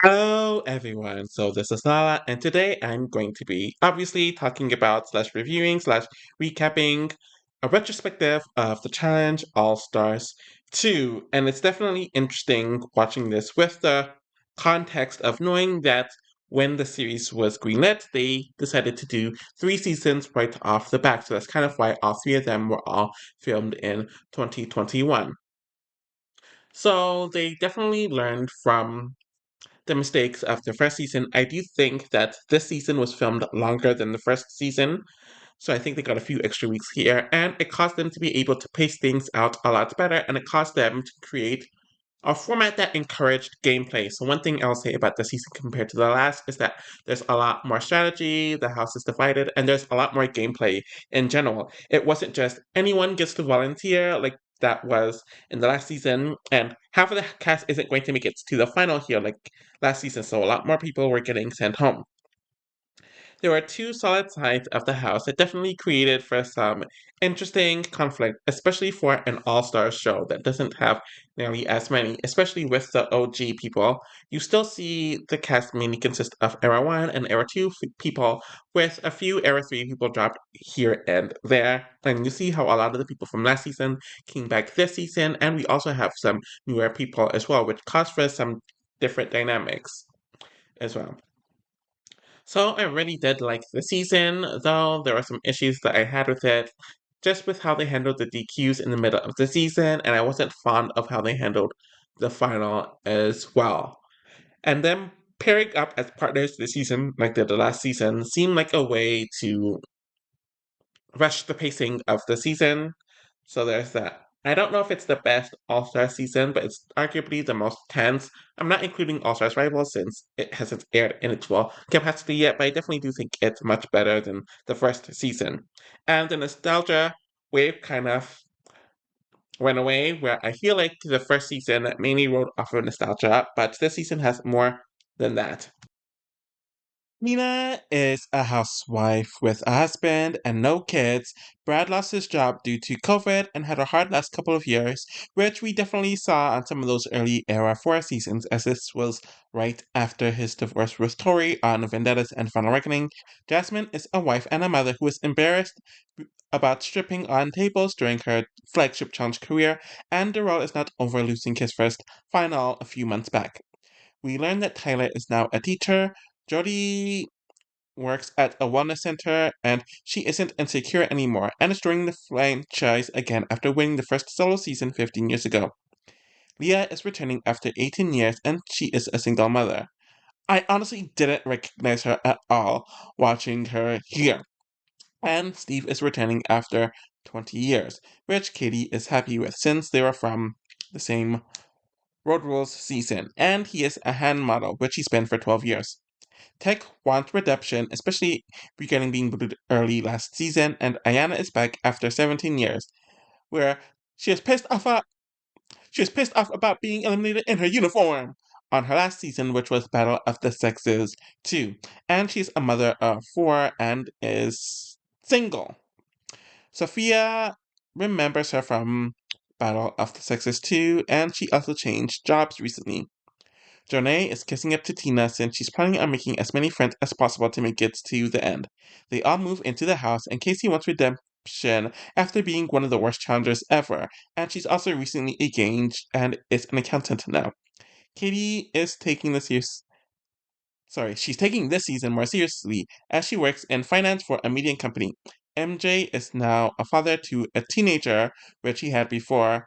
Hello, everyone. So this is Lala, and today I'm going to be obviously talking about slash reviewing slash recapping a retrospective of the Challenge All Stars 2. And it's definitely interesting watching this with the context of knowing that when the series was greenlit, they decided to do 3 seasons right off the bat. So that's kind of why all three of them were all filmed in 2021. So they definitely learned from the mistakes of the first season. I do think that this season was filmed longer than the first season, so I think they got a few extra weeks here, and it caused them to be able to pace things out a lot better, and it caused them to create a format that encouraged gameplay. So one thing I'll say about this season compared to the last is that there's a lot more strategy, the house is divided, and there's a lot more gameplay in general. It wasn't just anyone gets to volunteer like that was in the last season, and half of the cast isn't going to make it to the final here like last season, so a lot more people were getting sent home. There were two solid sides of the house that definitely created for some interesting conflict, especially for an all-star show that doesn't have nearly as many, especially with the OG people. You still see the cast mainly consist of Era 1 and Era 2 people, with a few Era 3 people dropped here and there. And you see how a lot of the people from last season came back this season, and we also have some newer people as well, which caused for some different dynamics as well. So I really did like the season, though there were some issues that I had with it, just with how they handled the DQs in the middle of the season, and I wasn't fond of how they handled the final as well. And then pairing up as partners this season, like they did the last season, seemed like a way to rush the pacing of the season. So there's that. I don't know if it's the best All Star season, but it's arguably the most tense. I'm not including All Stars Rivals since it hasn't aired in its full capacity yet, but I definitely do think it's much better than the first season. And the nostalgia wave kind of went away, where I feel like the first season mainly rode off of nostalgia, but this season has more than that. Nina is a housewife with a husband and no kids. Brad lost his job due to COVID and had a hard last couple of years, which we definitely saw on some of those early era 4 seasons, as this was right after his divorce with Tori on Vendettas and Final Reckoning. Jasmine is a wife and a mother who is embarrassed about stripping on tables during her flagship challenge career, and Darrell is not over losing his first final a few months back. We learn that Tyler is now a teacher. Jody works at a wellness center and she isn't insecure anymore and is joining the franchise again after winning the first solo season 15 years ago. Leah is returning after 18 years and she is a single mother. I honestly didn't recognize her at all watching her here. And Steve is returning after 20 years, which Katie is happy with since they were from the same Road Rules season, and he is a hand model, which he's been for 12 years. Tech wants redemption, especially regarding being booted early last season, and Ayana is back after 17 years, where she is pissed off about being eliminated in her uniform on her last season, which was Battle of the Sexes 2. And she's a mother of 4 and is single. Sophia remembers her from Battle of the Sexes 2, and she also changed jobs recently. Jonay is kissing up to Tina since she's planning on making as many friends as possible to make it to the end. They all move into the house, and Casey wants redemption after being one of the worst challengers ever, and she's also recently engaged and is an accountant now. Katie is taking she's taking this season more seriously as she works in finance for a media company. MJ is now a father to a teenager, which he had before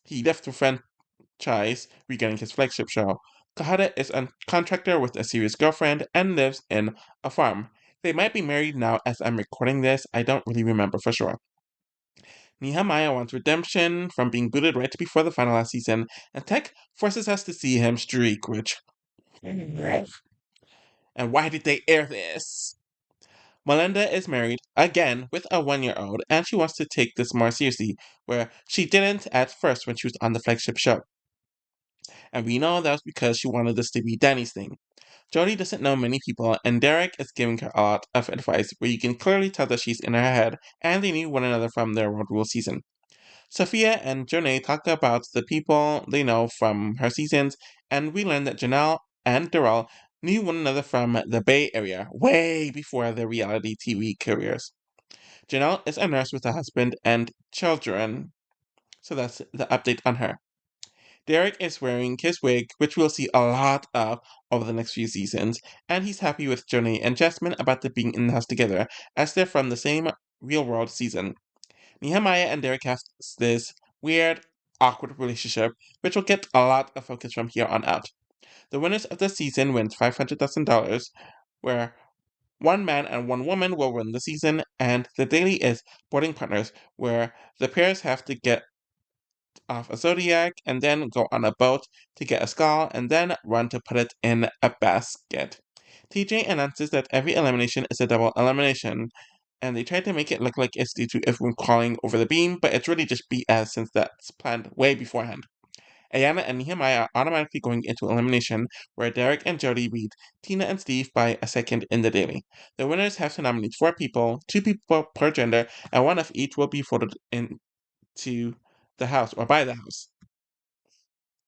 he left the franchise regarding his flagship show. Kahada is a contractor with a serious girlfriend and lives in a farm. They might be married now as I'm recording this, I don't really remember for sure. Nehemiah wants redemption from being booted right before the final last season, and Tech forces us to see him streak, which. And why did they air this? Melinda is married again with a 1-year-old, and she wants to take this more seriously, where she didn't at first when she was on the flagship show. And we know that was because she wanted this to be Danny's thing. Jody doesn't know many people, and Derek is giving her a lot of advice where you can clearly tell that she's in her head, and they knew one another from their World Rule season. Sophia and Jonay talk about the people they know from her seasons, and we learn that Janelle and Darrell knew one another from the Bay Area way before their reality TV careers. Janelle is a nurse with a husband and children, so that's the update on her. Derek is wearing his wig, which we'll see a lot of over the next few seasons, and he's happy with Johnny and Jasmine about them being in the house together, as they're from the same real world season. Nehemiah and Derek have this weird, awkward relationship, which will get a lot of focus from here on out. The winners of the season win $500,000, where one man and one woman will win the season, and the daily is boarding partners, where the pairs have to get off a zodiac and then go on a boat to get a skull and then run to put it in a basket. TJ announces that every elimination is a double elimination, and they try to make it look like it's due to everyone crawling over the beam, but it's really just BS since that's planned way beforehand. Ayana and Nehemiah are automatically going into elimination, where Derek and Jody beat Tina and Steve by a second in the daily. The winners have to nominate 4 people, 2 people per gender, and 1 of each will be voted into the house or by the house.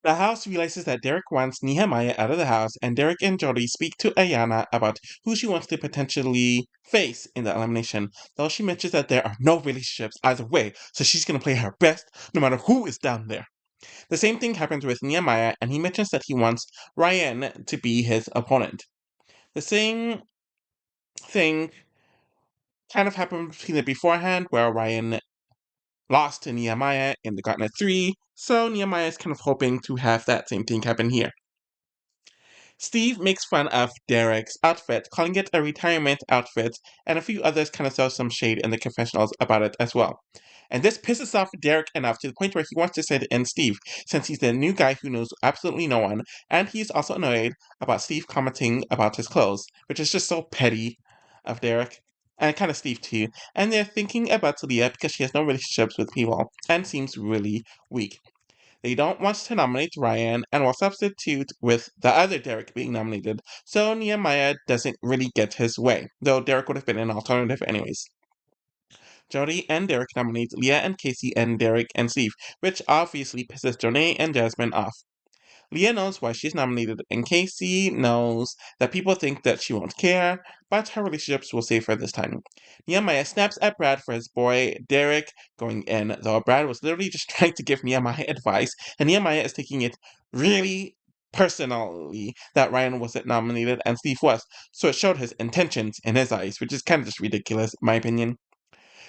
The house realizes that Derek wants Nehemiah out of the house, and Derek and Jody speak to Ayana about who she wants to potentially face in the elimination, though she mentions that there are no relationships either way, so she's going to play her best no matter who is down there. The same thing happens with Nehemiah, and he mentions that he wants Ryan to be his opponent. The same thing kind of happened between the beforehand, where Ryan lost to Nehemiah in the Gauntlet 3, so Nehemiah is kind of hoping to have that same thing happen here. Steve makes fun of Derek's outfit, calling it a retirement outfit, and a few others kind of throw some shade in the confessionals about it as well. And this pisses off Derek enough to the point where he wants to send in Steve, since he's the new guy who knows absolutely no one, and he's also annoyed about Steve commenting about his clothes, which is just so petty of Derek. And kind of Steve too. And they're thinking about Leah because she has no relationships with people and seems really weak. They don't want to nominate Ryan and will substitute with the other Derek being nominated, so Nehemiah doesn't really get his way, though Derek would have been an alternative anyways. Jody and Derek nominate Leah and Casey and Derek and Steve, which obviously pisses Jonay and Jasmine off. Leah knows why she's nominated, and Casey knows that people think that she won't care, but her relationships will save her this time. Nehemiah snaps at Brad for his boy Derek going in, though Brad was literally just trying to give Nehemiah advice, and Nehemiah is taking it really personally that Ryan wasn't nominated and Steve was, so it showed his intentions in his eyes, which is kind of just ridiculous, in my opinion.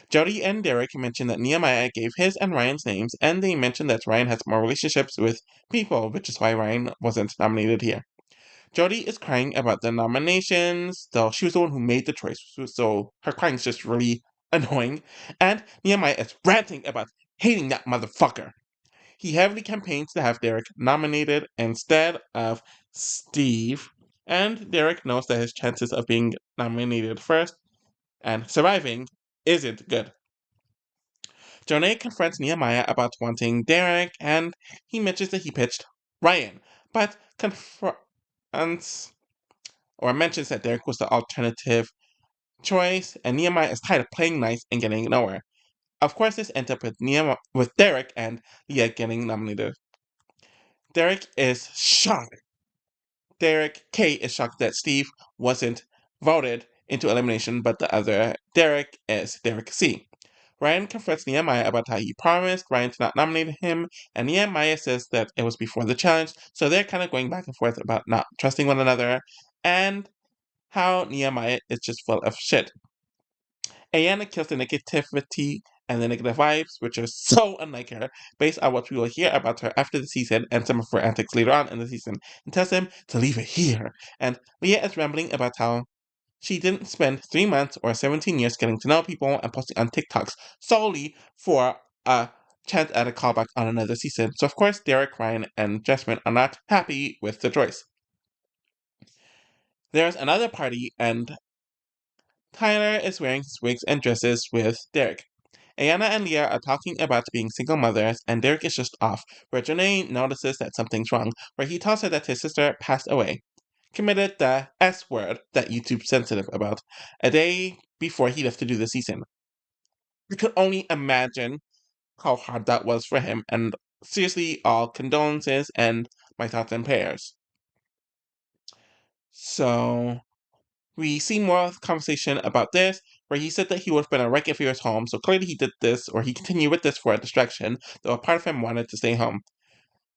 Jody and Derek mentioned that Nehemiah gave his and Ryan's names, and they mentioned that Ryan has more relationships with people, which is why Ryan wasn't nominated here. Jody is crying about the nominations, though she was the one who made the choice, so her crying is just really annoying. And Nehemiah is ranting about hating that motherfucker. He heavily campaigns to have Derek nominated instead of Steve, and Derek knows that his chances of being nominated first and surviving isn't good. Jonay confronts Nehemiah about wanting Derek, and he mentions that he pitched Ryan, but confronts or mentions that Derek was the alternative choice, and Nehemiah is tired of playing nice and getting nowhere. Of course, this ends up with Derek and Leah getting nominated. Derek is shocked. Derek K is shocked that Steve wasn't voted into elimination, but the other Derek is Derek C. Ryan confronts Nehemiah about how he promised Ryan to not nominate him, and Nehemiah says that it was before the challenge, so they're kind of going back and forth about not trusting one another, and how Nehemiah is just full of shit. Ayanna kills the negativity and the negative vibes, which are so unlike her, based on what we will hear about her after the season and some of her antics later on in the season, and tells them to leave it here. And Leah is rambling about how she didn't spend 3 months or 17 years getting to know people and posting on TikToks solely for a chance at a callback on another season. So of course, Derek, Ryan, and Jasmine are not happy with the choice. There's another party, and Tyler is wearing his wigs and dresses with Derek. Ayana and Leah are talking about being single mothers, and Derek is just off, where Janae notices that something's wrong, where he tells her that his sister passed away, committed the S word that YouTube's sensitive about, a day before he left to do the season. We could only imagine how hard that was for him, and seriously, all condolences and my thoughts and prayers. So we see more conversation about this, where he said that he would have been a wreck if he was home, so clearly he did this, or he continued with this for a distraction, though a part of him wanted to stay home.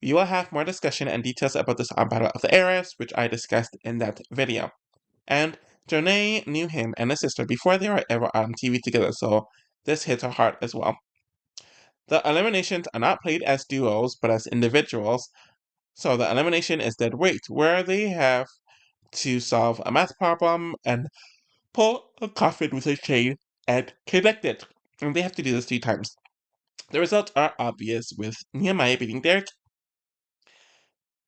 We will have more discussion and details about this on Battle of the Eras, which I discussed in that video. And Jonay knew him and his sister before they were ever on TV together, so this hit her heart as well. The eliminations are not played as duos, but as individuals, so the elimination is dead weight, where they have to solve a math problem and pull a coffin with a chain and connect it. And they have to do this 3 times. The results are obvious, with Nehemiah beating Derek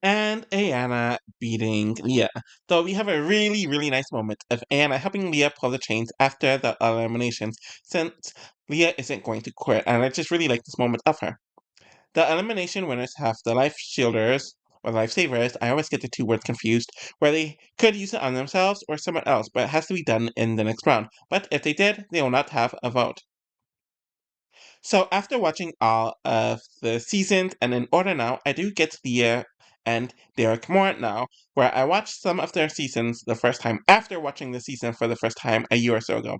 and Ayana beating Leah. Though we have a really, really nice moment of Ayana helping Leah pull the chains after the eliminations, since Leah isn't going to quit, and I just really like this moment of her. The elimination winners have the life shielders, or lifesavers, I always get the 2 words confused, where they could use it on themselves or someone else, but it has to be done in the next round. But if they did, they will not have a vote. So after watching all of the seasons and in order now, I do get Leah and Derek more now, where I watched some of their seasons the first time after watching the season for the first time a year or so ago.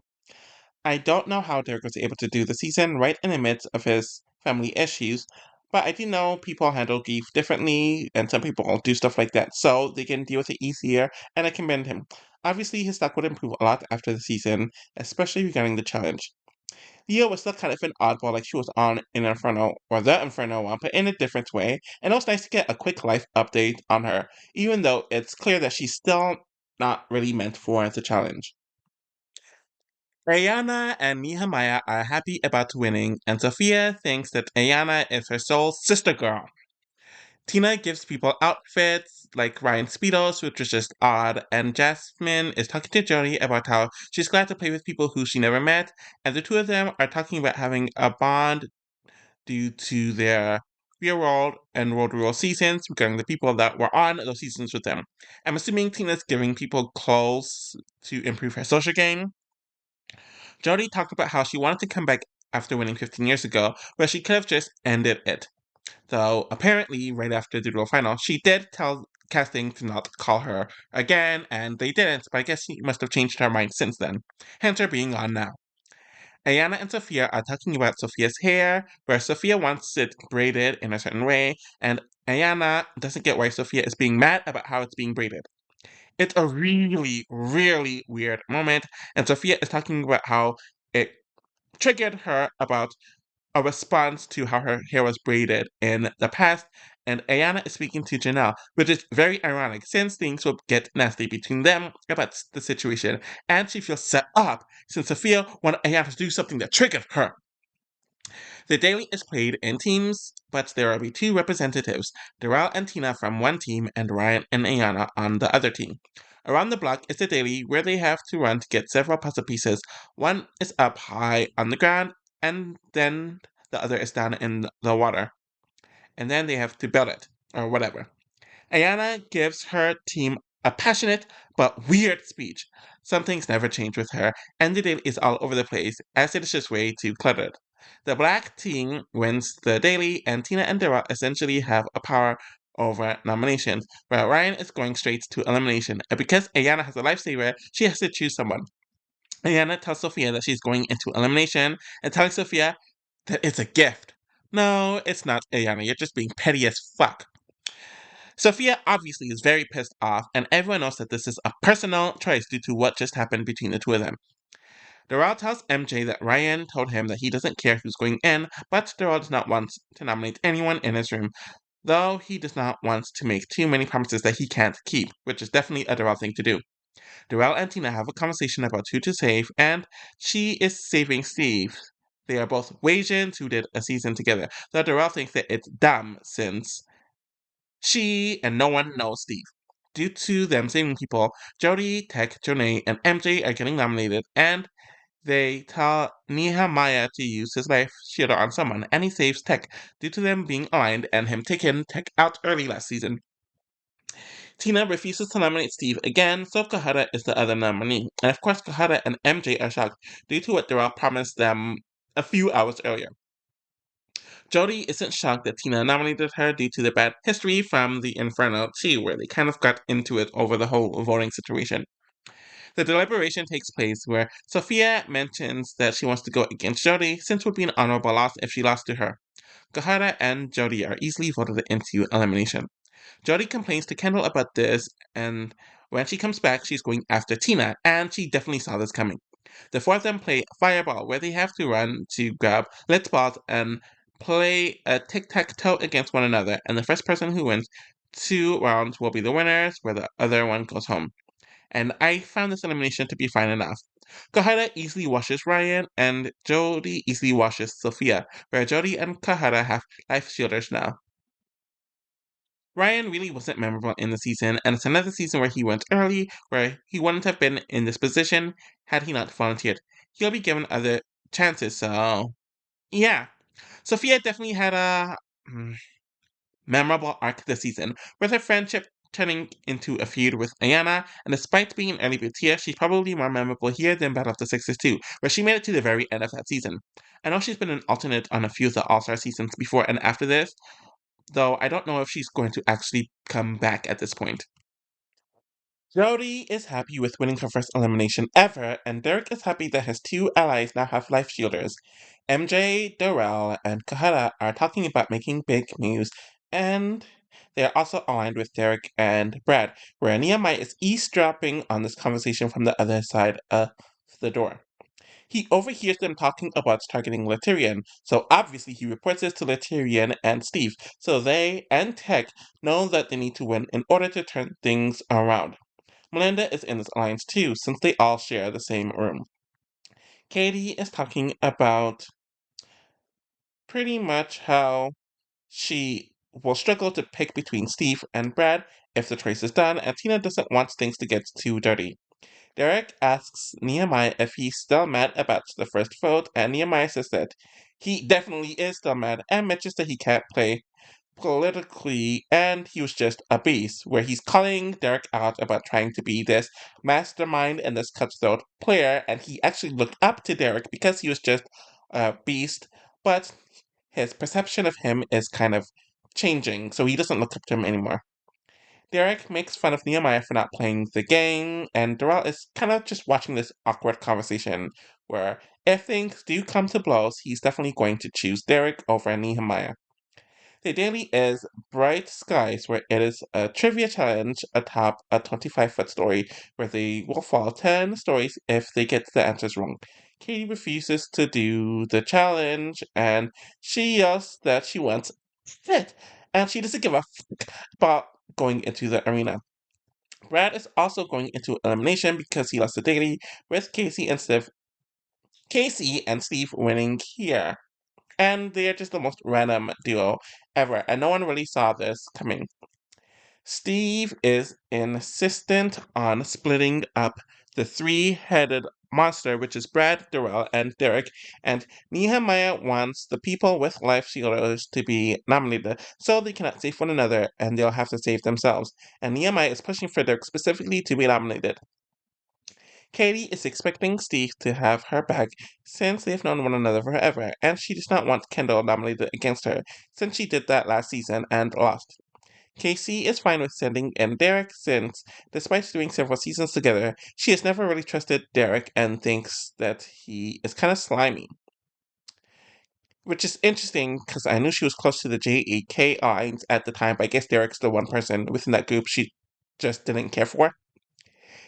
I don't know how Derek was able to do the season right in the midst of his family issues, but I do know people handle grief differently, and some people do stuff like that, so they can deal with it easier, and I commend him. Obviously, his stock would improve a lot after the season, especially regarding the challenge. Leo was still kind of an oddball, like she was on in Inferno, or the Inferno one, but in a different way, and it was nice to get a quick life update on her, even though it's clear that she's still not really meant for the challenge. Ayana and Nehemiah are happy about winning, and Sophia thinks that Ayana is her soul sister girl. Tina gives people outfits like Ryan Speedos, which is just odd, and Jasmine is talking to Jody about how she's glad to play with people who she never met, and the 2 of them are talking about having a bond due to their real world and world rule seasons regarding the people that were on those seasons with them. I'm assuming Tina's giving people clothes to improve her social game. Jodie talked about how she wanted to come back after winning 15 years ago, where she could have just ended it. Though, apparently, right after the dual final, she did tell casting to not call her again, and they didn't, but I guess she must have changed her mind since then, hence her being on now. Ayana and Sophia are talking about Sophia's hair, where Sophia wants it braided in a certain way, and Ayana doesn't get why Sophia is being mad about how it's being braided. It's a really, really weird moment, and Sophia is talking about how it triggered her about a response to how her hair was braided in the past, and Ayana is speaking to Janelle, which is very ironic since things will get nasty between them about the situation, and she feels set up since Sophia wanted Ayana to do something that triggered her. The daily is played in teams, but there will be 2 representatives, Darrell and Tina from one team and Ryan and Ayana on the other team. Around the block is the daily where they have to run to get several puzzle pieces. One is up high on the ground, and then the other is down in the water. And then they have to build it, or whatever. Ayana gives her team a passionate but weird speech. Some things never change with her, and the daily is all over the place, as it is just way too cluttered. The black team wins the daily, and Tina and Dara essentially have a power over nominations, where Ryan is going straight to elimination, and because Ayana has a lifesaver, she has to choose someone. Ayana tells Sophia that she's going into elimination, and telling Sophia that it's a gift. No, it's not, Ayana, you're just being petty as fuck. Sophia obviously is very pissed off, and everyone knows that this is a personal choice due to what just happened between the 2 of them. Doral tells MJ that Ryan told him that he doesn't care who's going in, but Doral does not want to nominate anyone in his room, though he does not want to make too many promises that he can't keep, which is definitely a Doral thing to do. Doral and Tina have a conversation about who to save, and she is saving Steve. They are both Wasians who did a season together, though Doral thinks that it's dumb since she and no one knows Steve. Due to them saving people, Jody, Tech, Jonay, and MJ are getting nominated, and they tell Nehemiah to use his life shielder on someone, and he saves Tech due to them being aligned and him taking Tech out early last season. Tina refuses to nominate Steve again, so Kahara is the other nominee. And of course, Kahara and MJ are shocked due to what Darrell promised them a few hours earlier. Jody isn't shocked that Tina nominated her due to the bad history from the Inferno too, where they kind of got into it over the whole voting situation. The deliberation takes place where Sophia mentions that she wants to go against Jody since it would be an honorable loss if she lost to her. Kahara and Jody are easily voted into elimination. Jody complains to Kendall about this, and when she comes back, she's going after Tina, and she definitely saw this coming. The four of them play Fireball, where they have to run to grab lit balls and play a tic-tac-toe against one another, and the first person who wins 2 rounds will be the winners, where the other one goes home. And I found this elimination to be fine enough. Kahara easily washes Ryan, and Jody easily washes Sophia, where Jody and Kahara have life shielders now. Ryan really wasn't memorable in the season, and it's another season where he went early, where he wouldn't have been in this position had he not volunteered. He'll be given other chances, so yeah. Sophia definitely had a memorable arc this season, with her friendship turning into a feud with Ayana, and despite being an early tier, she's probably more memorable here than Battle of the Sexes 2, where she made it to the very end of that season. I know she's been an alternate on a few of the All-Star seasons before and after this, though I don't know if she's going to actually come back at this point. Jody is happy with winning her first elimination ever, and Derek is happy that his 2 allies now have life shielders. MJ, Dorel, and Kahara are talking about making big moves, and they are also aligned with Derek and Brad, where Nehemiah is eavesdropping on this conversation from the other side of the door. He overhears them talking about targeting Laterian, so obviously he reports this to Laterian and Steve, so they and Tech know that they need to win in order to turn things around. Melinda is in this alliance too, since they all share the same room. Katie is talking about pretty much how she will struggle to pick between Steve and Brad if the choice is done, and Tina doesn't want things to get too dirty. Derek asks Nehemiah if he's still mad about the first vote, and Nehemiah says that he definitely is still mad and mentions that he can't play politically and he was just a beast, where he's calling Derek out about trying to be this mastermind and this cutthroat player, and he actually looked up to Derek because he was just a beast, but his perception of him is kind of changing, so he doesn't look up to him anymore. Derek makes fun of Nehemiah for not playing the game, and Darrell is kind of just watching this awkward conversation where if things do come to blows, he's definitely going to choose Derek over Nehemiah. The daily is Bright Skies, where it is a trivia challenge atop a 25-foot story where they will fall 10 stories if they get the answers wrong. Katie refuses to do the challenge and she yells that she wants fit and she doesn't give a fuck about going into the arena. Brad is also going into elimination because he lost the daily with Casey and Steve winning here. And they are just the most random duo ever, and no one really saw this coming. Steve is insistent on splitting up the three-headed monster, which is Brad, Darrell, and Derek, and Nehemiah wants the people with life shielders to be nominated, so they cannot save one another, and they'll have to save themselves. And Nehemiah is pushing for Derek specifically to be nominated. Katie is expecting Steve to have her back since they've known one another forever, and she does not want Kendall nominated against her since she did that last season and lost. Casey is fine with sending in Derek since, despite doing several seasons together, she has never really trusted Derek and thinks that he is kind of slimy. Which is interesting because I knew she was close to the JEKIs at the time, but I guess Derek's the one person within that group she just didn't care for.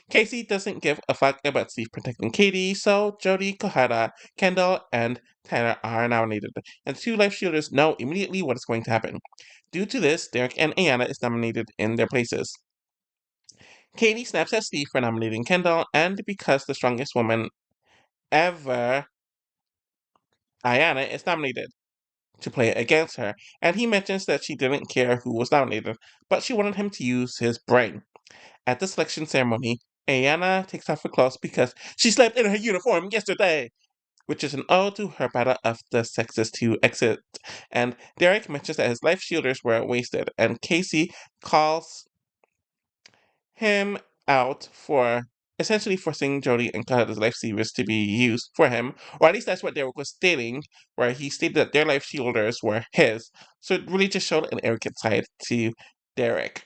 Casey doesn't give a fuck about Steve protecting Katie, so Jody, Kohara, Kendall, and Tanner are nominated, and the 2 life shielders know immediately what is going to happen. Due to this, Derek and Ayana is nominated in their places. Katie snaps at Steve for nominating Kendall, and because the strongest woman ever, Ayana, is nominated to play against her, and he mentions that she didn't care who was nominated, but she wanted him to use his brain. At the selection ceremony, Ayana takes off her clothes because she slept in her uniform yesterday, which is an ode to her battle of the sexes to exit. And Derek mentions that his life shielders were wasted, and Casey calls him out for essentially forcing Jody and Kana's life savers to be used for him, or at least that's what Derek was stating, where he stated that their life shielders were his. So it really just showed an arrogant side to Derek.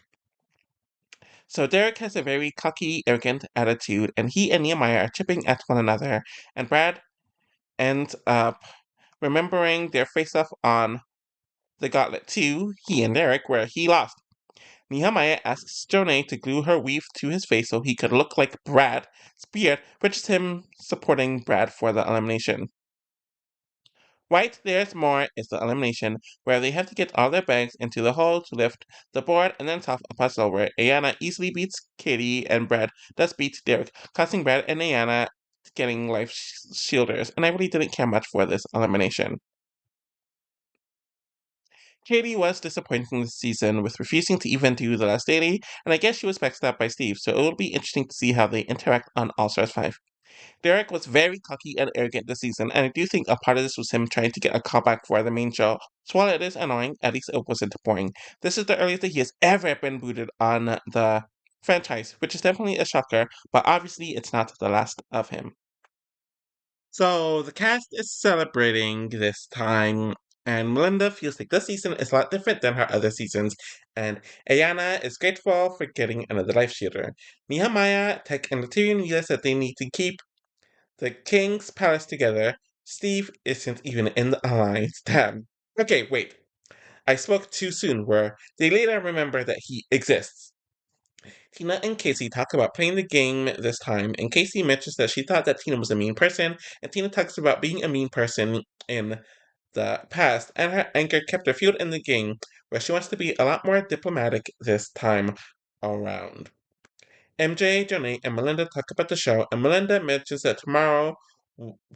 So Derek has a very cocky, arrogant attitude, and he and Nehemiah are chipping at one another, and Brad ends up remembering their face-off on the Gauntlet 2, he and Derek, where he lost. Nehemiah asks Jonah to glue her weave to his face so he could look like Brad, Spirit, which is him supporting Brad for the elimination. Right There's More is the elimination, where they have to get all their bags into the hole to lift the board and then solve a puzzle where Ayana easily beats Katie and Brad thus beats Derek, costing Brad and Ayana getting life shielders, and I really didn't care much for this elimination. Katie was disappointing this season with refusing to even do the last daily, and I guess she was backstabbed by Steve, so it will be interesting to see how they interact on All Stars 5. Derek was very cocky and arrogant this season, and I do think a part of this was him trying to get a callback for the main show. So while it is annoying, at least it wasn't boring. This is the earliest that he has ever been booted on the franchise, which is definitely a shocker, but obviously it's not the last of him. So the cast is celebrating this time, and Melinda feels like this season is a lot different than her other seasons, and Ayana is grateful for getting another life shielder. Nehemiah, Tech, and Tyrion realize that they need to keep the King's Palace together. Steve isn't even in the alliance. Damn. Okay, wait. I spoke too soon, where they later remember that he exists. Tina and Casey talk about playing the game this time, and Casey mentions that she thought that Tina was a mean person, and Tina talks about being a mean person in the past, and her anger kept her fueled in the game, where she wants to be a lot more diplomatic this time around. MJ, Johnny, and Melinda talk about the show, and Melinda mentions that tomorrow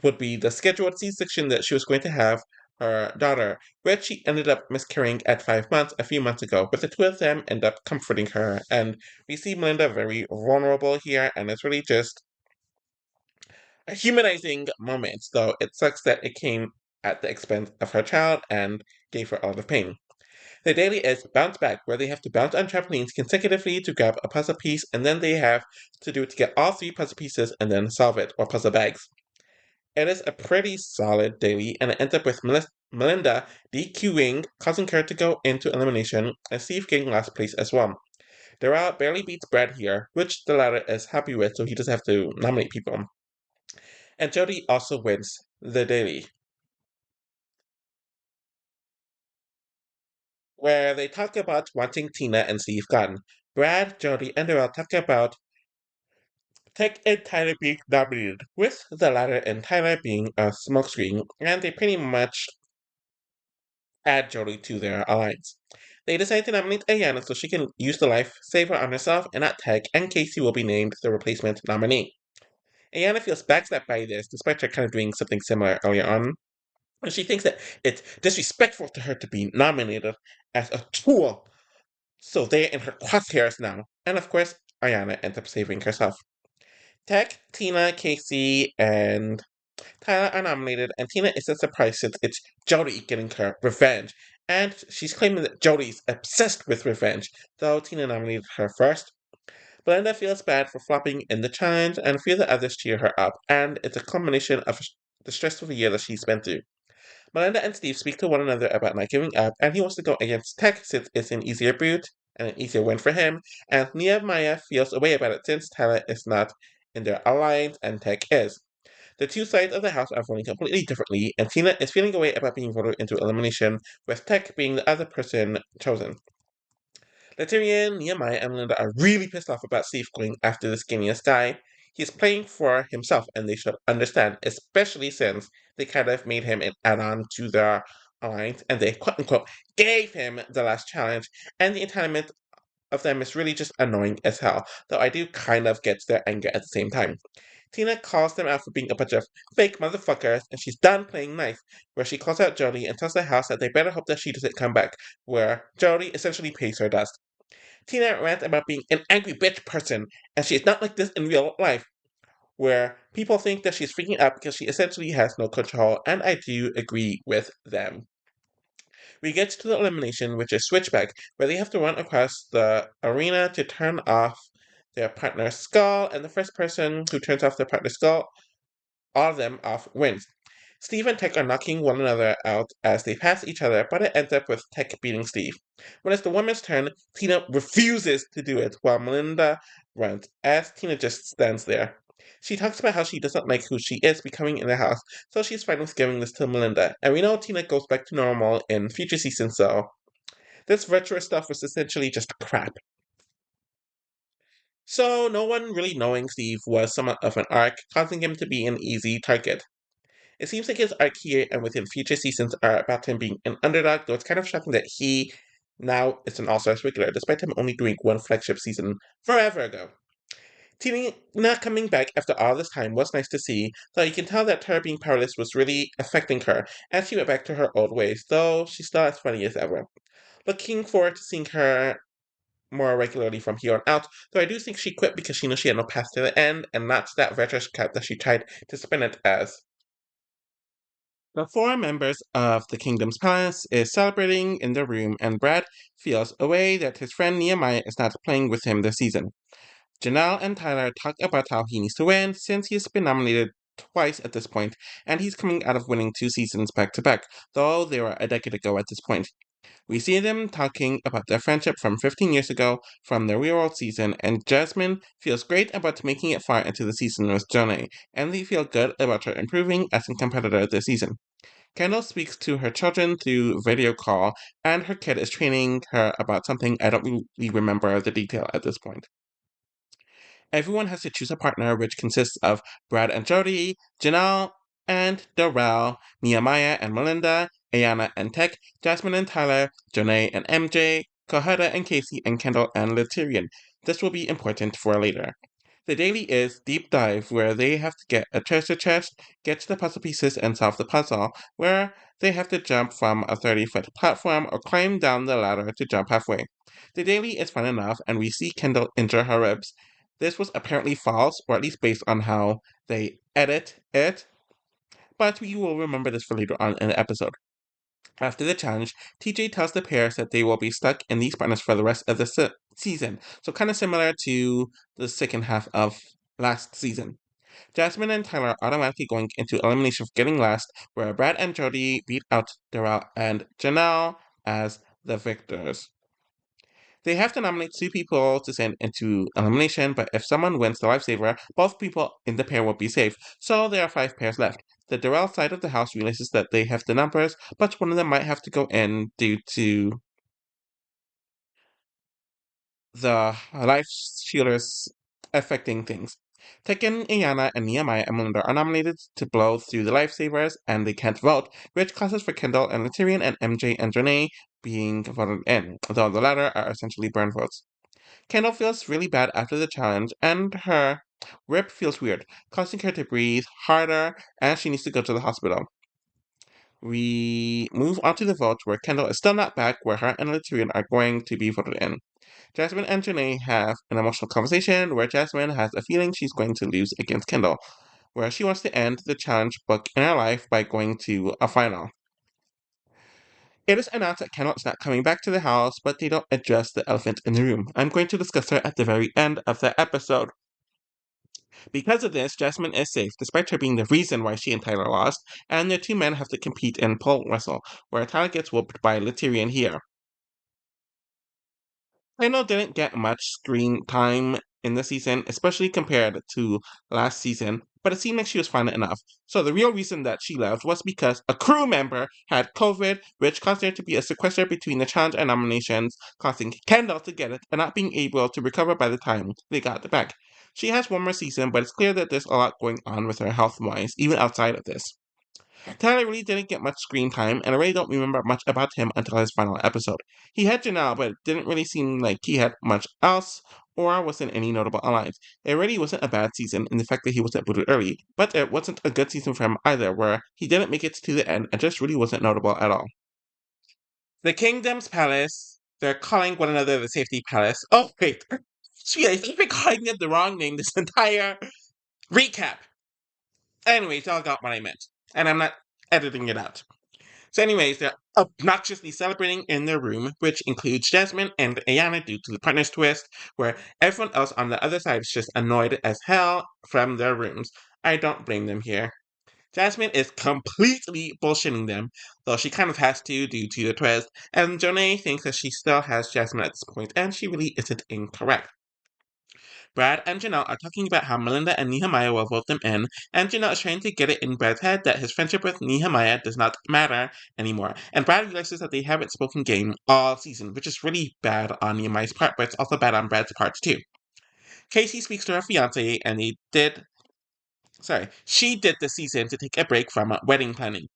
would be the scheduled C-section that she was going to have her daughter, which she ended up miscarrying at 5 months a few months ago, but the two of them end up comforting her, and we see Melinda very vulnerable here, and it's really just a humanizing moment, though it sucks that it came at the expense of her child and gave her a lot of pain. The daily is Bounce Back, where they have to bounce on trampolines consecutively to grab a puzzle piece, and then they have to do it to get all three puzzle pieces and then solve it, or puzzle bags. It is a pretty solid daily, and it ends up with Melinda DQing, causing her to go into elimination, and Steve getting last place as well. Darrell barely beats Brad here, which the latter is happy with, so he doesn't have to nominate people. And Jody also wins the daily, where they talk about wanting Tina and Steve gone. Brad, Jody, and Darrell talk about Tech and Tyler being nominated, with the latter and Tyler being a smokescreen, and they pretty much add Jody to their alliance. They decide to nominate Ayana so she can use the life saver on herself and not Tech, and Casey will be named the replacement nominee. Ayana feels backstabbed by this, despite her kind of doing something similar earlier on, and she thinks that it's disrespectful to her to be nominated as a tool, so they're in her crosshairs now. And of course, Ayana ends up saving herself. Tech, Tina, Casey, and Tyler are nominated, and Tina isn't surprised since it's Jody getting her revenge. And she's claiming that Jody's obsessed with revenge, though Tina nominated her first. Belinda feels bad for flopping in the challenge, and a few of the others cheer her up, and it's a combination of the stressful year that she's been through. Melinda and Steve speak to one another about not giving up, and he wants to go against Tech since it's an easier boot and an easier win for him, and Nehemiah feels a way about it since Tyler is not in their alliance and Tech is. The two sides of the house are voting completely differently, and Tina is feeling a way about being voted into elimination, with Tech being the other person chosen. Tyrion, Nehemiah, and Melinda are really pissed off about Steve going after the skinniest guy. He's playing for himself, and they should understand, especially since they kind of made him an add-on to their alliance, and they quote-unquote gave him the last challenge, and the entitlement of them is really just annoying as hell, though I do kind of get their anger at the same time. Tina calls them out for being a bunch of fake motherfuckers, and she's done playing nice, where she calls out Jody and tells the house that they better hope that she doesn't come back, where Jody essentially pays her dust. Tina rants about being an angry bitch person, and she's not like this in real life, where people think that she's freaking out because she essentially has no control, and I do agree with them. We get to the elimination, which is Switchback, where they have to run across the arena to turn off their partner's skull, and the first person who turns off their partner's skull, all of them off wins. Steve and Tech are knocking one another out as they pass each other, but it ends up with Tech beating Steve. When it's the woman's turn, Tina refuses to do it while Melinda runs, as Tina just stands there. She talks about how she doesn't like who she is becoming in the house, so she's fine with giving this to Melinda. And we know Tina goes back to normal in future seasons, so this retro stuff was essentially just crap. So, no one really knowing Steve was somewhat of an arc, causing him to be an easy target. It seems like his arc here and within future seasons are about him being an underdog, though it's kind of shocking that he now is an All-Stars regular, despite him only doing one flagship season forever ago. Tina not coming back after all this time was nice to see, though you can tell that her being powerless was really affecting her, and she went back to her old ways, though she's still as funny as ever. Looking forward to seeing her more regularly from here on out, though I do think she quit because she knew she had no path to the end, and not that retro cat that she tried to spin it as. The four members of the Kingdom's Palace is celebrating in their room, and Brad feels away that his friend Nehemiah is not playing with him this season. Janelle and Tyler talk about how he needs to win since he's been nominated twice at this point, and he's coming out of winning 2 seasons back to back, though they were a decade ago at this point. We see them talking about their friendship from 15 years ago from the real world season, and Jasmine feels great about making it far into the season with Jonah, and they feel good about her improving as a competitor this season. Kendall speaks to her children through video call, and her kid is training her about something I don't really remember the detail at this point. Everyone has to choose a partner, which consists of Brad and Jody, Janelle and Darrell, Nehemiah and Melinda, Ayana and Tech, Jasmine and Tyler, Janae and MJ, Kohada and Casey, and Kendall and Latyrian. This will be important for later. The daily is Deep Dive, where they have to get a treasure chest, get to the puzzle pieces, and solve the puzzle, where they have to jump from a 30-foot platform or climb down the ladder to jump halfway. The daily is fun enough, and we see Kendall injure her ribs. This was apparently false, or at least based on how they edit it, but we will remember this for later on in the episode. After the challenge, TJ tells the pairs that they will be stuck in these partners for the rest of the season, so kind of similar to the second half of last season. Jasmine and Tyler are automatically going into elimination for getting last, where Brad and Jody beat out Darrell and Janelle as the victors. They have to nominate 2 people to send into elimination, but if someone wins the lifesaver, both people in the pair will be safe, so there are 5 pairs left. The Darrell side of the house realizes that they have the numbers, but one of them might have to go in due to the life shielders affecting things. Tekken, Ayana, and Nehemiah and Melinda are nominated to blow through the lifesavers, and they can't vote, which causes for Kendall and Latyrian and MJ and Janae being voted in, though the latter are essentially burn votes. Kendall feels really bad after the challenge, and her rib feels weird, causing her to breathe harder, and she needs to go to the hospital. We move on to the vote, where Kendall is still not back, where her and Latyrian are going to be voted in. Jasmine and Janae have an emotional conversation where Jasmine has a feeling she's going to lose against Kendall, where she wants to end the challenge book in her life by going to a final. It is announced that Kendall is not coming back to the house, but they don't address the elephant in the room. I'm going to discuss her at the very end of the episode. Because of this, Jasmine is safe, despite her being the reason why she and Tyler lost, and the 2 men have to compete in pole wrestle, where Tyler gets whooped by Latyrian here. Leno didn't get much screen time in the season, especially compared to last season, but it seemed like she was fine enough. So the real reason that she left was because a crew member had COVID, which caused there to be a sequester between the challenge and nominations, causing Kendall to get it and not being able to recover by the time they got it back. She has one more season, but it's clear that there's a lot going on with her health-wise, even outside of this. Tyler really didn't get much screen time, and I really don't remember much about him until his final episode. He had Janelle, but it didn't really seem like he had much else, or was in any notable allies. It really wasn't a bad season in the fact that he wasn't booted early, but it wasn't a good season for him either, where he didn't make it to the end and just really wasn't notable at all. The Kingdom's Palace, they're calling one another the Safety Palace. Oh, wait. Gee, I think I've been calling it the wrong name this entire recap. Anyways, y'all got what I meant, and I'm not editing it out. So anyways, they're obnoxiously celebrating in their room, which includes Jasmine and Ayana due to the partner's twist, where everyone else on the other side is just annoyed as hell from their rooms. I don't blame them here. Jasmine is completely bullshitting them, though she kind of has to due to the twist, and Jonay thinks that she still has Jasmine at this point, and she really isn't incorrect. Brad and Janelle are talking about how Melinda and Nehemiah will vote them in, and Janelle is trying to get it in Brad's head that his friendship with Nehemiah does not matter anymore. And Brad realizes that they haven't spoken game all season, which is really bad on Nehemiah's part, but it's also bad on Brad's part too. Casey speaks to her fiance, and she did this season to take a break from wedding planning.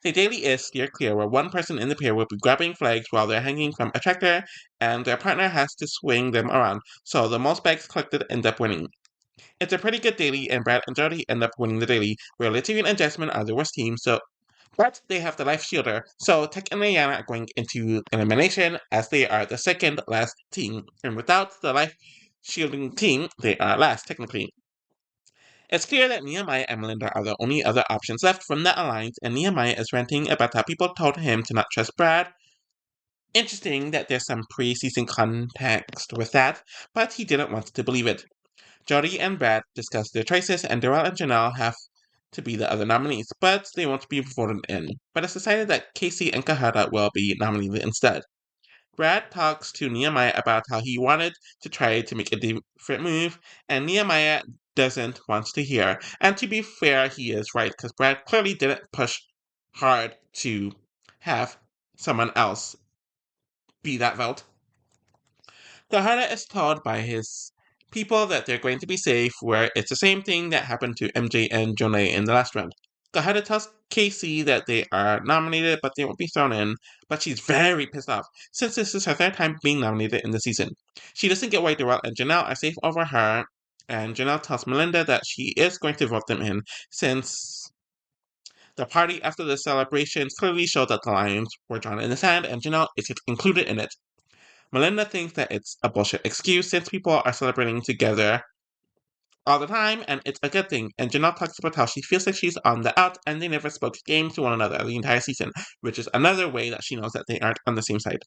The daily is steer clear, where one person in the pair will be grabbing flags while they're hanging from a tractor, and their partner has to swing them around, so the most bags collected end up winning. It's a pretty good daily, and Brad and Jody end up winning the daily, where Litivian and Jasmine are the worst team, but they have the life shielder, so Tech and Ayana are going into elimination as they are the second last team, and without the life shielding team, they are last, technically. It's clear that Nehemiah and Melinda are the only other options left from the alliance, and Nehemiah is ranting about how people told him to not trust Brad. Interesting that there's some pre-season context with that, but he didn't want to believe it. Jody and Brad discuss their choices, and Darrell and Janelle have to be the other nominees, but they won't be voted in. But it's decided that Casey and Kahada will be nominated instead. Brad talks to Nehemiah about how he wanted to try to make a different move, and Nehemiah doesn't want to hear. And to be fair, he is right, because Brad clearly didn't push hard to have someone else be that vote. Kahara is told by his people that they're going to be safe, where it's the same thing that happened to MJ and Jonay in the last round. Kahara tells Casey that they are nominated, but they won't be thrown in, but she's very pissed off, since this is her third time being nominated in the season. She doesn't get why Darrell and Janelle are safe over her, and Janelle tells Melinda that she is going to vote them in, since the party after the celebrations clearly showed that the lines were drawn in the sand, and Janelle is included in it. Melinda thinks that it's a bullshit excuse since people are celebrating together all the time, and it's a good thing. And Janelle talks about how she feels like she's on the out, and they never spoke game to one another the entire season, which is another way that she knows that they aren't on the same side.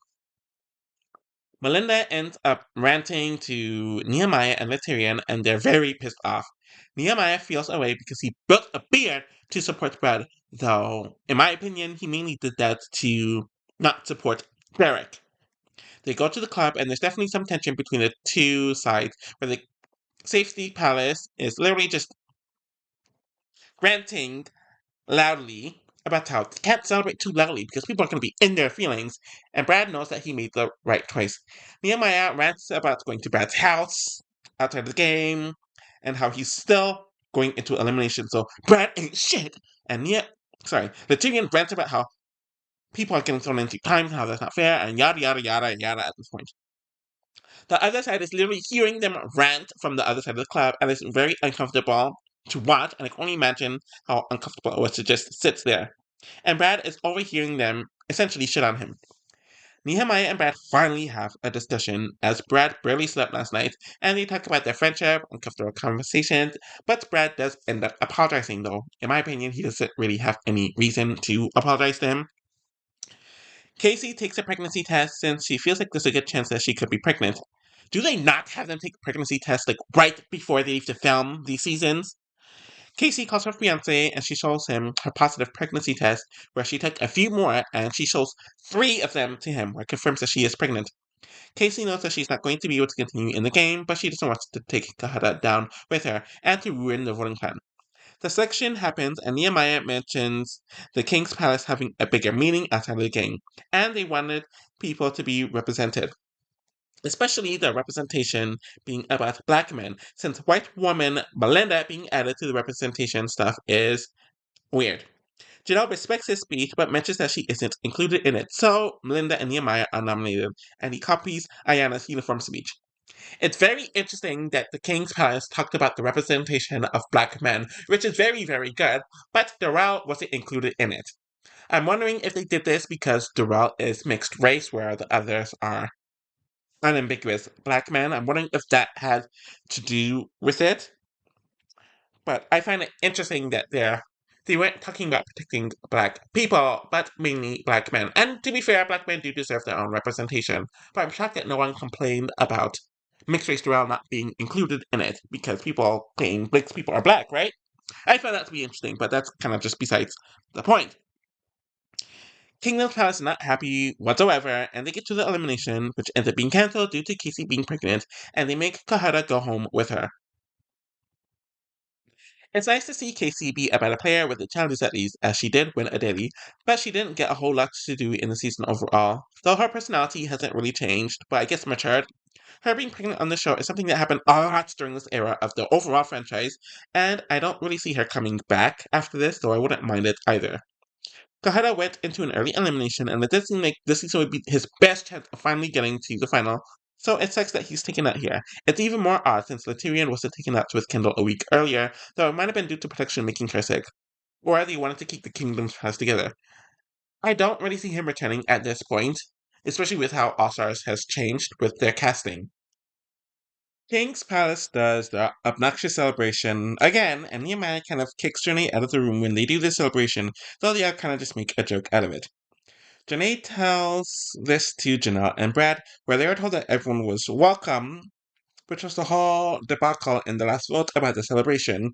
Melinda ends up ranting to Nehemiah and Laterian, and they're very pissed off. Nehemiah feels away because he built a beard to support Brad, though, in my opinion, he mainly did that to not support Derek. They go to the club, and there's definitely some tension between the two sides, where the safety palace is literally just ranting loudly about how they can't celebrate too loudly because people are going to be in their feelings, and Brad knows that he made the right choice. Nehemiah rants about going to Brad's house outside the game, and how he's still going into elimination, so Brad ain't shit. And Latinian rants about how people are getting thrown into time, how that's not fair, and yada yada yada yada at this point. The other side is literally hearing them rant from the other side of the club, and it's very uncomfortable to watch, and I can only imagine how uncomfortable it was to just sit there. And Brad is overhearing them essentially shit on him. Nehemiah and Brad finally have a discussion, as Brad barely slept last night, and they talk about their friendship, uncomfortable conversations, but Brad does end up apologizing, though. In my opinion, he doesn't really have any reason to apologize to him. Casey takes a pregnancy test since she feels like there's a good chance that she could be pregnant. Do they not have them take pregnancy tests like right before they leave to film these seasons? Casey calls her fiance and she shows him her positive pregnancy test, where she took a few more and she shows 3 of them to him, where it confirms that she is pregnant. Casey knows that she's not going to be able to continue in the game, but she doesn't want to take Kahara down with her and to ruin the voting plan. The selection happens, and Nehemiah mentions the King's Palace having a bigger meaning outside of the game, and they wanted people to be represented. Especially the representation being about black men, since white woman Melinda being added to the representation stuff is weird. Janelle respects his speech, but mentions that she isn't included in it, so Melinda and Nehemiah are nominated, and he copies Ayana's uniform speech. It's very interesting that the King's Palace talked about the representation of black men, which is very, very good, but Darrell wasn't included in it. I'm wondering if they did this because Darrell is mixed race, where the others are unambiguous black men. I'm wondering if that had to do with it. But I find it interesting that they're They weren't talking about protecting black people, but mainly black men. And to be fair, black men do deserve their own representation. But I'm shocked that no one complained about mixed race duel not being included in it because people claim mixed people are black, right? I find that to be interesting, but that's kind of just besides the point. Kingdom Palace is not happy whatsoever, and they get to the elimination, which ends up being cancelled due to Casey being pregnant, and they make Kahara go home with her. It's nice to see Casey be a better player with the challenges at least, as she did win a daily, but she didn't get a whole lot to do in the season overall. Though her personality hasn't really changed, but I guess matured. Her being pregnant on the show is something that happened a lot during this era of the overall franchise, and I don't really see her coming back after this, though I wouldn't mind it either. Kahara went into an early elimination, and it does seem like this season would be his best chance of finally getting to the final. So it sucks that he's taken out here. It's even more odd since Latyrian wasn't taken out with Kendall a week earlier, though it might have been due to protection making her sick. Or they wanted to keep the kingdoms past together. I don't really see him returning at this point, especially with how All Stars has changed with their casting. King's Palace does the obnoxious celebration again, and Nehemiah kind of kicks Journey out of the room when they do the celebration, though they all kind of just make a joke out of it. Janae tells this to Janelle and Brad, where they are told that everyone was welcome, which was the whole debacle in the last vote about the celebration.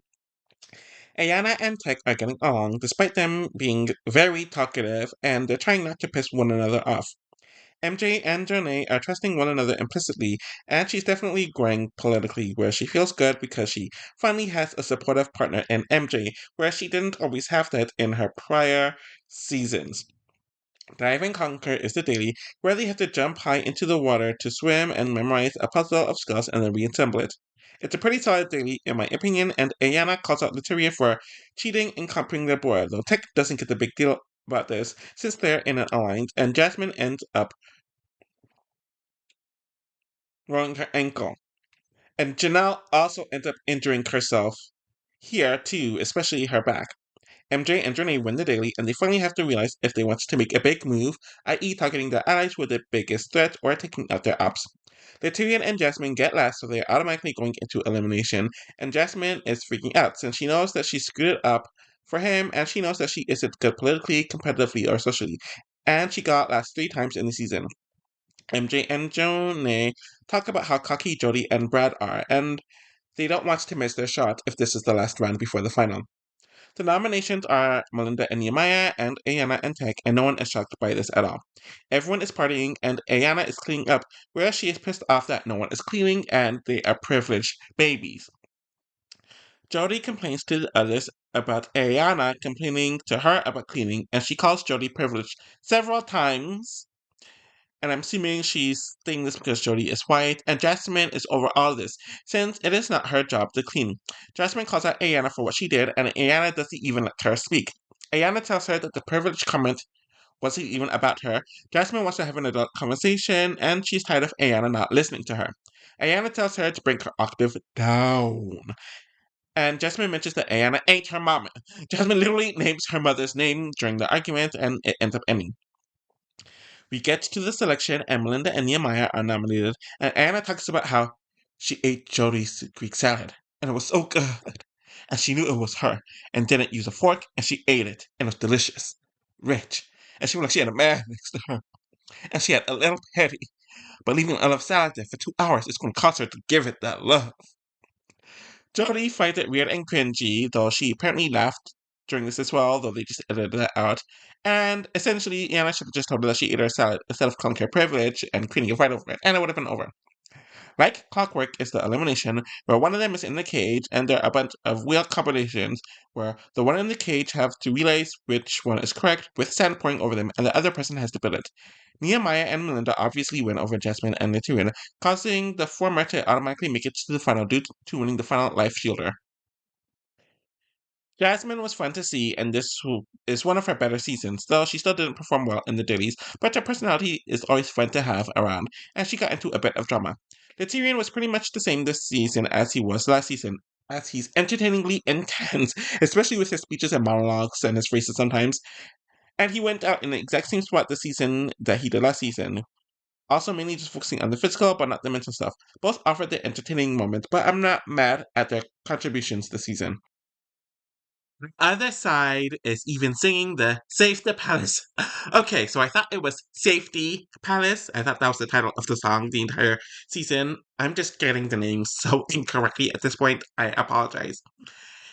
Ayana and Tech are getting along, despite them being very talkative, and they're trying not to piss one another off. MJ and Janae are trusting one another implicitly, and she's definitely growing politically, where she feels good because she finally has a supportive partner in MJ, where she didn't always have that in her prior seasons. Dive and Conquer is the daily where they have to jump high into the water to swim and memorize a puzzle of skulls and then reassemble it. It's a pretty solid daily, in my opinion, and Ayana calls out Literia for cheating and conquering their board, though Tech doesn't get the big deal about this since they're in an alliance, and Jasmine ends up rolling her ankle. And Janelle also ends up injuring herself here too, especially her back. MJ and Journey win the daily, and they finally have to realize if they want to make a big move, i.e., targeting the allies with the biggest threat or taking out their ops. Tyrion and Jasmine get last, so they are automatically going into elimination, and Jasmine is freaking out since she knows that she screwed it up for him, and she knows that she isn't good politically, competitively, or socially, and she got last 3 times in the season. MJ and Johnny talk about how cocky Jody and Brad are, and they don't want to miss their shot if this is the last round before the final. The nominations are Melinda and Nehemiah, and Ayana and Tech, and no one is shocked by this at all. Everyone is partying, and Ayana is cleaning up, whereas she is pissed off that no one is cleaning, and they are privileged babies. Jody complains to the others about Ayana complaining to her about cleaning, and she calls Jody privileged several times. And I'm assuming she's saying this because Jody is white, and Jasmine is over all this, since it is not her job to clean. Jasmine calls out Ayana for what she did, and Ayana doesn't even let her speak. Ayana tells her that the privileged comment wasn't even about her. Jasmine wants to have an adult conversation, and she's tired of Ayana not listening to her. Ayana tells her to bring her octave down. And Jasmine mentions that Ayana ain't her mama. Jasmine literally names her mother's name during the argument, and it ends up ending. We get to the selection, and Melinda and Nehemiah are nominated, and Anna talks about how she ate Jody's Greek salad, and it was so good. And she knew it was her, and didn't use a fork, and she ate it, and it was delicious, rich. And she felt like she had a man next to her, and she had a little petty. But leaving a love salad there for 2 hours is going to cost her to give it that love. Jodie finds it weird and cringy, though she apparently laughed during this as well, though they just edited that out. And essentially, Anna should have just told her that she ate her salad instead of calling her privilege and cleaning it right over it, and it would have been over. Like Clockwork is the elimination, where one of them is in the cage, and there are a bunch of weird combinations where the one in the cage have to realize which one is correct with sand pouring over them, and the other person has to build it. Nehemiah and Melinda obviously win over Jasmine and Tyrion, causing the former to automatically make it to the final due to winning the final life shielder. Jasmine was fun to see, and is one of her better seasons, though she still didn't perform well in the dailies, but her personality is always fun to have around, and she got into a bit of drama. Tyrion was pretty much the same this season as he was last season, as he's entertainingly intense, especially with his speeches and monologues and his phrases sometimes, and he went out in the exact same spot this season that he did last season. Also, mainly just focusing on the physical but not the mental stuff. Both offered the entertaining moments, but I'm not mad at their contributions this season. Other side is even singing the Save the Palace. Okay, so I thought it was Safety Palace. I thought that was the title of the song the entire season. I'm just getting the names so incorrectly at this point. I apologize.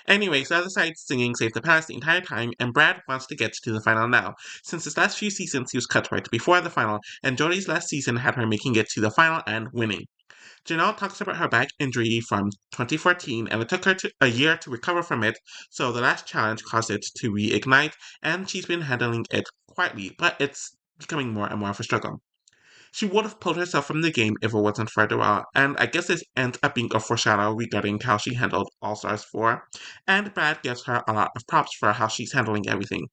Anyways, the other side's singing Save the Palace the entire time, and Brad wants to get to the final now. Since his last few seasons, he was cut right before the final, and Jodie's last season had her making it to the final and winning. Janelle talks about her back injury from 2014, and it took her a year to recover from it, so the last challenge caused it to reignite, and she's been handling it quietly, but it's becoming more and more of a struggle. She would have pulled herself from the game if it wasn't for Doral, and I guess this ends up being a foreshadow regarding how she handled All Stars 4, and Brad gives her a lot of props for how she's handling everything.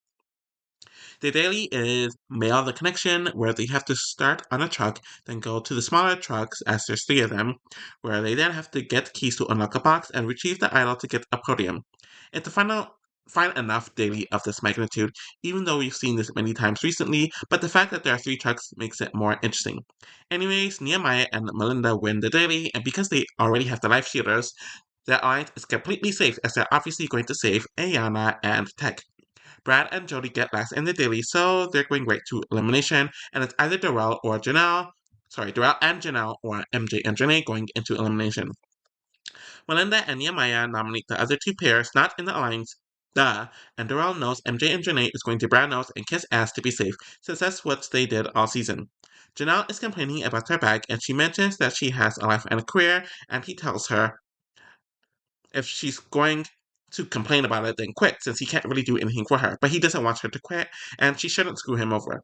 The daily is Mail the Connection, where they have to start on a truck, then go to the smaller trucks, as there's three of them, where they then have to get keys to unlock a box and retrieve the idol to get a podium. It's a fine enough daily of this magnitude, even though we've seen this many times recently, but the fact that there are three trucks makes it more interesting. Anyways, Nehemiah and Melinda win the daily, and because they already have the life shielders, their alliance is completely safe as they're obviously going to save Ayana and Tech. Brad and Jody get last in the daily, so they're going right to elimination, and it's either Darrell or Janelle. Sorry, Darrell and Janelle or MJ and Janae going into elimination. Melinda and Nehemiah nominate the other two pairs not in the alliance. Duh. And Darrell knows MJ and Janae is going to brown nose and kiss ass to be safe, since that's what they did all season. Janelle is complaining about her back, and she mentions that she has a life and a career, and he tells her if she's going to complain about it, then quit, since he can't really do anything for her. But he doesn't want her to quit, and she shouldn't screw him over.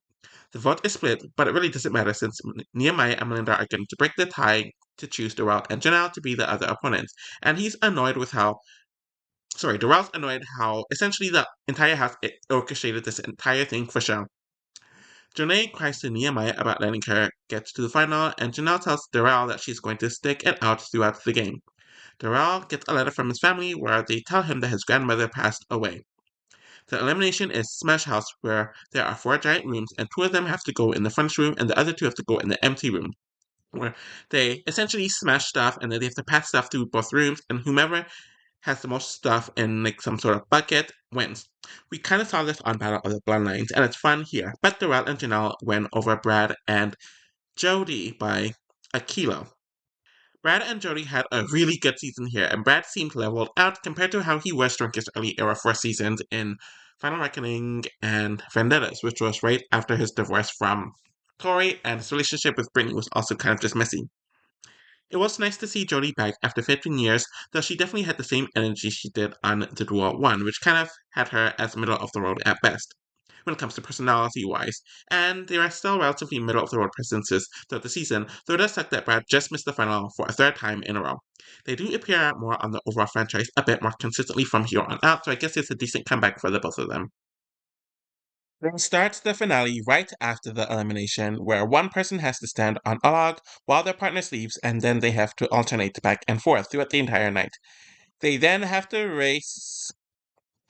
The vote is split, but it really doesn't matter since Nehemiah and Melinda are going to break the tie to choose Darrell and Janelle to be the other opponents. And he's annoyed with how. Sorry, Darrell's annoyed how essentially the entire house orchestrated this entire thing for show. Janae cries to Nehemiah about letting her get to the final, and Janelle tells Darrell that she's going to stick it out throughout the game. Darrell gets a letter from his family where they tell him that his grandmother passed away. The elimination is Smash House, where there are four giant rooms, and two of them have to go in the front room, and the other two have to go in the empty room, where they essentially smash stuff, and then they have to pass stuff to both rooms, and whomever has the most stuff in like some sort of bucket wins. We kind of saw this on Battle of the Bloodlines, and it's fun here, but Darrell and Janelle win over Brad and Jody by a kilo. Brad and Jody had a really good season here, and Brad seemed leveled out compared to how he was during his early era 4 seasons in Final Reckoning and Vendettas, which was right after his divorce from Tori, and his relationship with Brittany was also kind of just messy. It was nice to see Jodie back after 15 years, though she definitely had the same energy she did on the Duel 1, which kind of had her as middle of the road at best, when it comes to personality wise, and they are still relatively middle of the road presences throughout the season, though it does suck that Brad just missed the final for a third time in a row. They do appear more on the overall franchise a bit more consistently from here on out, so I guess it's a decent comeback for the both of them. Then starts the finale right after the elimination, where one person has to stand on a log while their partner sleeps, and then they have to alternate back and forth throughout the entire night. They then have to race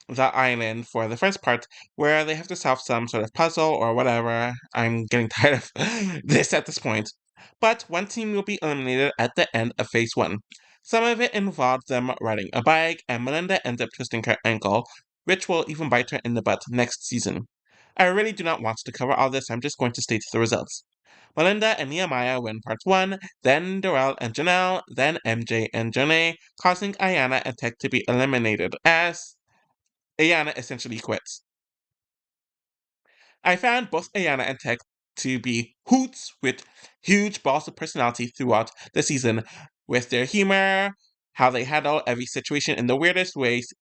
the island for the first part, where they have to solve some sort of puzzle or whatever. I'm getting tired of this at this point. But one team will be eliminated at the end of phase one. Some of it involved them riding a bike, and Melinda ends up twisting her ankle, which will even bite her in the butt next season. I really do not want to cover all this, I'm just going to state the results. Melinda and Nehemiah win part 1, then Darrell and Janelle, then MJ and Janae, causing Ayana and Tech to be eliminated as Ayana essentially quits. I found both Ayana and Tech to be hoots with huge balls of personality throughout the season, with their humor, how they handle every situation in the weirdest ways.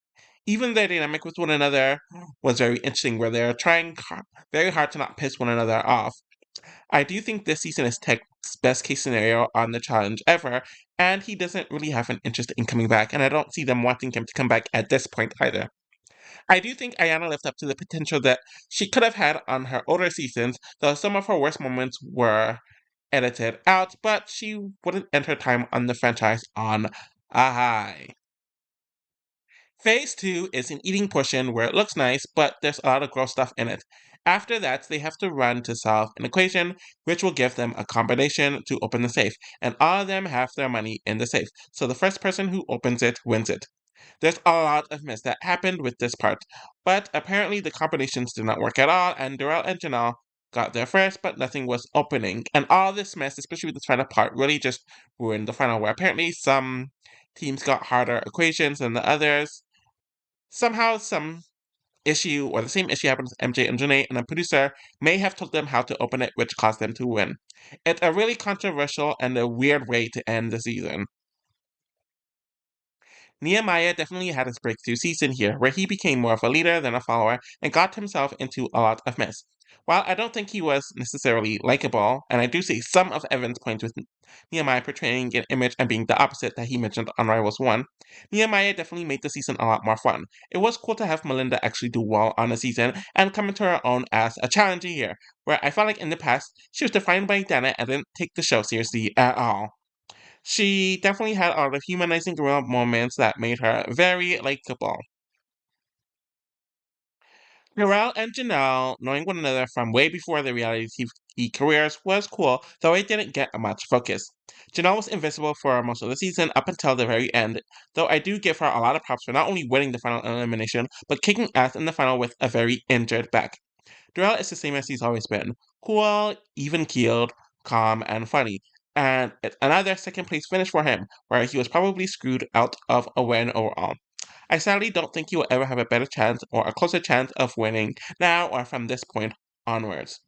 Even their dynamic with one another was very interesting, where they're trying very hard to not piss one another off. I do think this season is Tech's best case scenario on the challenge ever, and he doesn't really have an interest in coming back, and I don't see them wanting him to come back at this point either. I do think Ayana lived up to the potential that she could have had on her older seasons, though some of her worst moments were edited out, but she wouldn't end her time on the franchise on a high. Phase 2 is an eating portion where it looks nice, but there's a lot of gross stuff in it. After that, they have to run to solve an equation, which will give them a combination to open the safe, and all of them have their money in the safe, so the first person who opens it wins it. There's a lot of mess that happened with this part, but apparently the combinations did not work at all, and Durrell and Janelle got there first, but nothing was opening. And all this mess, especially with this final part, really just ruined the final, where apparently some teams got harder equations than the others. Somehow, some issue or the same issue happened with MJ and Janae, and a producer may have told them how to open it, which caused them to win. It's a really controversial and a weird way to end the season. Nehemiah definitely had his breakthrough season here, where he became more of a leader than a follower and got himself into a lot of mess. While I don't think he was necessarily likable, and I do see some of Evan's points with Nehemiah portraying an image and being the opposite that he mentioned on Rivals 1, Nehemiah definitely made the season a lot more fun. It was cool to have Melinda actually do well on the season and come into her own as a challenger here, where I felt like in the past she was defined by Dana and didn't take the show seriously at all. She definitely had a lot of humanizing real moments that made her very likable. Narelle and Janelle, knowing one another from way before their reality TV careers, was cool, though it didn't get much focus. Janelle was invisible for most of the season up until the very end, though I do give her a lot of props for not only winning the final elimination, but kicking ass in the final with a very injured back. Darrell is the same as he's always been: cool, even keeled, calm, and funny. And it's another second place finish for him, where he was probably screwed out of a win overall. I sadly don't think he will ever have a better chance or a closer chance of winning now or from this point onwards.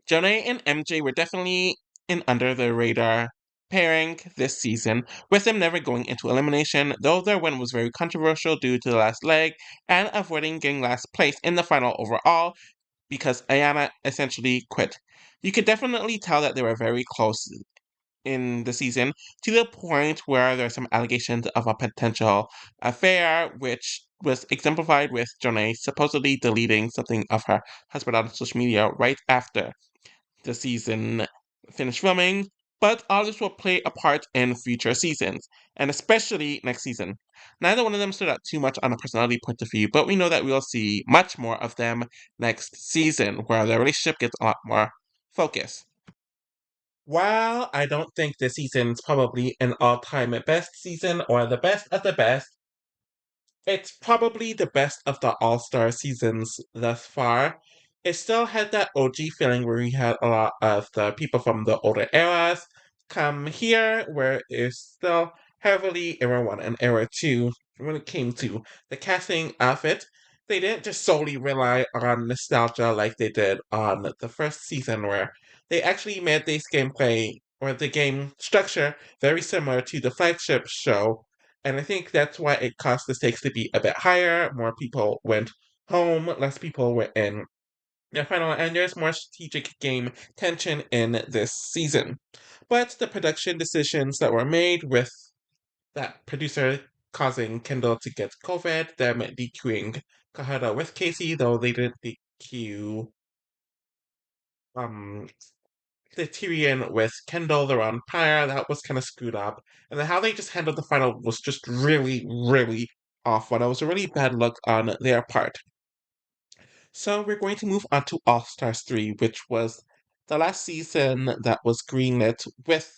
Jonah and MJ were definitely an under the radar pairing this season, with them never going into elimination, though their win was very controversial due to the last leg and avoiding getting last place in the final overall because Ayana essentially quit. You could definitely tell that they were very close in the season to the point where there's some allegations of a potential affair, which was exemplified with Jonay supposedly deleting something of her husband on social media right after the season finished filming. But all this will play a part in future seasons, and especially next season. Neither one of them stood out too much on a personality point of view, but we know that we'll see much more of them next season, where their relationship gets a lot more focus. While I don't think this season's probably an all-time best season or the best of the best, it's probably the best of the All-Star seasons thus far. It still had that OG feeling where we had a lot of the people from the older eras come here, where it's still heavily Era 1 and Era 2 when it came to the casting of it. They didn't just solely rely on nostalgia like they did on the first season, where they actually made this gameplay or the game structure very similar to the flagship show, and I think that's why it caused the stakes to be a bit higher. More people went home, less people were in the final, and there's more strategic game tension in this season. But the production decisions that were made with that producer causing Kendall to get COVID, them DQing Kahara with Casey, though they didn't DQ um the Tyrion with Kendall the round prior, that was kind of screwed up. And then how they just handled the final was just really, really off. And it was a really bad look on their part. So we're going to move on to All Stars 3, which was the last season that was greenlit with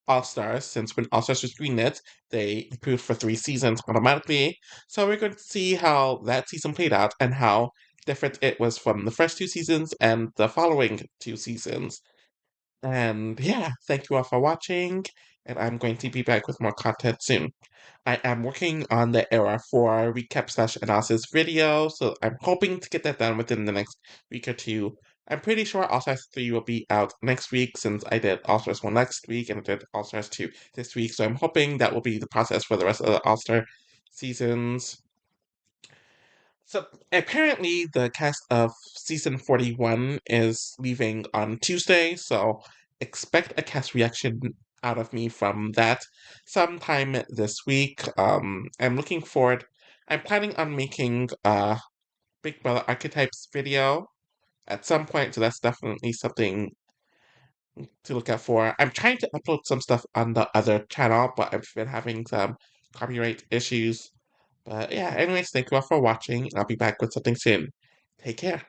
All Stars. Since when All Stars was greenlit, they improved for 3 seasons automatically. So we're going to see how that season played out and how different it was from the first 2 seasons and the following 2 seasons. And yeah, thank you all for watching, and I'm going to be back with more content soon. I am working on the Era 4 recap slash analysis video, so I'm hoping to get that done within the next week or two. I'm pretty sure All Stars 3 will be out next week since I did All Stars 1 next week and I did All Stars 2 this week, so I'm hoping that will be the process for the rest of the All Star seasons. So apparently, the cast of season 41 is leaving on Tuesday, so expect a cast reaction out of me from that sometime this week. I'm looking forward. I'm planning on making a Big Brother Archetypes video at some point, so that's definitely something to look out for. I'm trying to upload some stuff on the other channel, but I've been having some copyright issues. But yeah, anyways, thank you all for watching, and I'll be back with something soon. Take care.